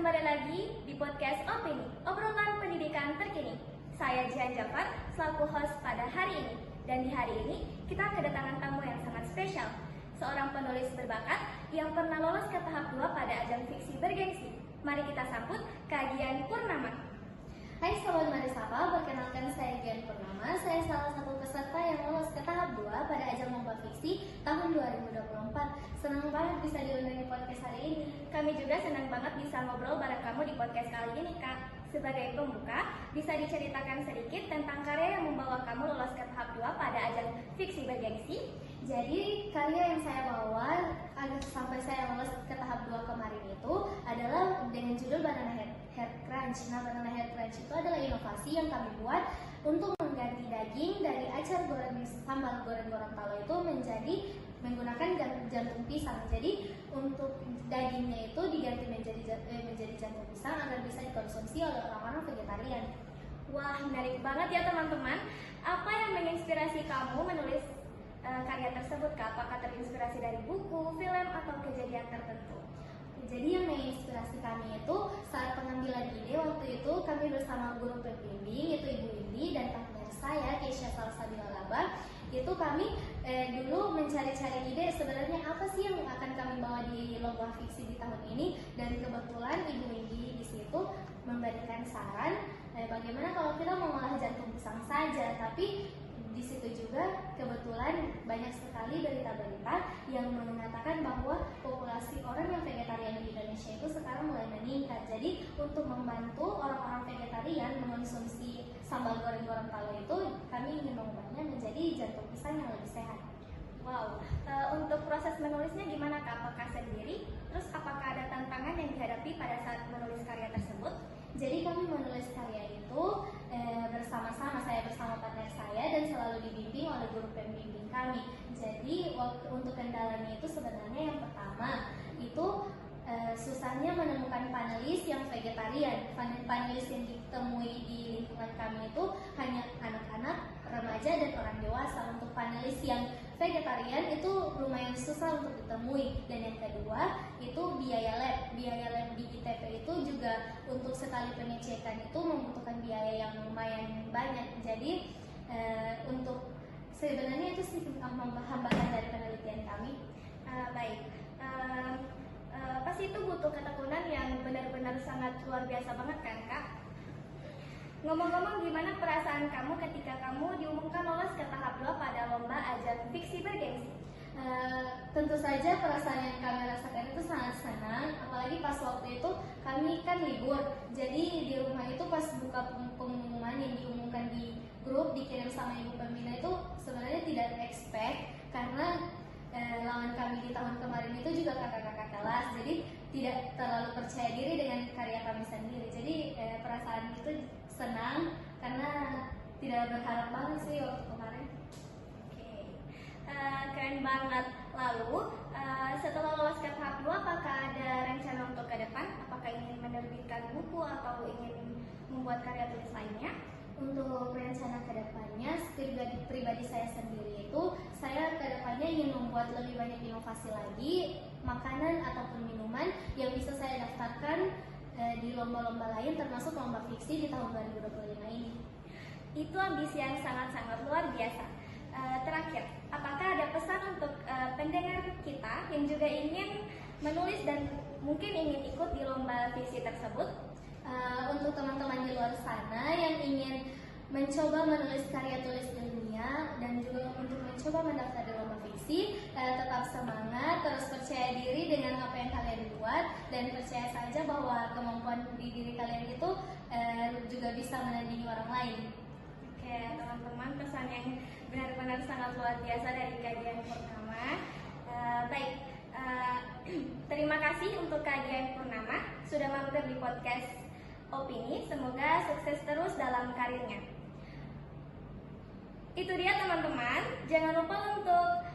kembali lagi di podcast Opini, obrolan pendidikan terkini. Saya Jihan Jafar, selaku host pada hari ini. Dan di hari ini, kita kedatangan tamu yang sangat spesial. Seorang penulis berbakat yang pernah lolos ke tahap 2 pada ajang fiksi bergengsi. Mari kita sambut Kak Gian Purnama. Hai Sobat Marisapa, perkenalkan saya Gian Purnama. Saya salah satu peserta yang lolos ke tahap 2 pada ajang lomba fiksi tahun 2024. Senang banget bisa diundang di podcast hari ini. Kami juga senang banget bisa ngobrol bareng kamu di podcast kali ini, Kak. Sebagai pembuka, bisa diceritakan sedikit tentang karya yang membawa kamu lolos ke tahap 2 pada ajang fiksi bergengsi? Jadi karya yang saya bawa sampai saya lolos ke tahap 2 kemarin itu adalah dengan judul Banana Hair Crunch. Nah, Banana Hair Crunch itu adalah inovasi yang kami buat untuk mengganti daging dari acar goreng sambal goreng Gorontalo itu menjadi menggunakan jantung pisang. Jadi untuk dagingnya itu diganti menjadi jantung pisang agar bisa dikonsumsi oleh orang-orang vegetarian. Wah, menarik banget ya teman-teman. Apa yang menginspirasi kamu menulis karya tersebut, Kak? Apakah terinspirasi dari buku, film, atau kejadian tertentu? Jadi yang menginspirasi kami itu saat pengambilan ide waktu itu kami bersama guru pembimbing yaitu Ibu Indi dan partner saya Keisha Salsabila Laba. Itu kami dulu mencari-cari ide sebenarnya apa sih yang akan kami bawa di lomba fiksi di tahun ini, dan kebetulan Ibu Indi di situ memberikan saran bagaimana kalau kita mengolah jantung pisang saja, tapi di situ juga kebetulan banyak sekali berita-berita yang mengatakan bahwa populasi orang yang vegetarian di Indonesia itu sekarang mulai meningkat. Jadi untuk membantu orang-orang vegetarian mengonsumsi sambal goreng Gorontalo itu, kami ingin mengubahnya menjadi jantung pisang yang lebih sehat. Wow, untuk proses menulisnya gimana, Kak? Apakah sendiri? Terus apakah ada tantangan yang dihadapi pada saat menulis karya tersebut? Jadi kami menulis karya itu bersama-sama, saya bersama partner saya dan selalu dibimbing oleh guru pembimbing kami. Jadi untuk kendalanya itu sebenarnya yang pertama itu susahnya menemukan panelis yang vegetarian. Panelis yang ditemui di lingkungan kami itu hanya anak-anak, remaja, dan orang dewasa. Untuk panelis yang vegetarian itu lumayan susah untuk ditemui. Dan yang kedua itu biaya lab. Biaya lab di ITP itu juga untuk sekali pengecekan itu membutuhkan biaya yang lumayan banyak. Jadi untuk sebenarnya itu sih hambatan dari penelitian kami. Baik. Pasti itu butuh ketekunan yang benar-benar sangat luar biasa banget kan, Kak? Ngomong-ngomong, gimana perasaan kamu ketika kamu diumumkan lolos ke tahap 2 pada lomba ajang fiksi bergengsi? Tentu saja perasaan yang kami rasakan itu sangat senang, apalagi pas waktu itu kami kan libur. Jadi di rumah itu pas buka pengumuman yang diumumkan di grup dikirim sama ibu pembina itu sebenarnya tidak expect, karena lawan kami di tahun kemarin itu juga kakak-kakak kelas, jadi tidak terlalu percaya diri dengan karya kami sendiri. Jadi perasaan itu senang karena tidak berharap banget sih waktu kemarin. Oke, keren banget. Lalu setelah lolos ke tahap 2, apakah ada rencana untuk ke depan? Apakah ingin menerbitkan buku atau ingin membuat karya tulis lainnya? Untuk rencana kedepannya, pribadi saya sendiri itu, saya kedepannya ingin membuat lebih banyak inovasi lagi, makanan ataupun minuman yang bisa saya daftarkan di lomba-lomba lain, termasuk lomba fiksi di tahun 2025 ini. Itu ambisi yang sangat-sangat luar biasa. Terakhir, apakah ada pesan untuk pendengar kita yang juga ingin menulis dan mungkin ingin ikut di lomba fiksi tersebut? Untuk teman-teman di luar sana yang ingin mencoba menulis karya tulis ilmiah dan juga untuk mencoba mendaftar di lomba fiksi, tetap semangat, terus percaya diri dengan apa yang kalian buat, dan percaya saja bahwa kemampuan di diri kalian itu juga bisa menandingi orang lain. Oke, teman-teman, pesan yang benar-benar sangat luar biasa dari Kak Gian Purnama. Baik, terima kasih untuk Kak Gian Purnama sudah mampir di podcast Opini. Semoga sukses terus dalam karirnya. Itu dia teman-teman, jangan lupa untuk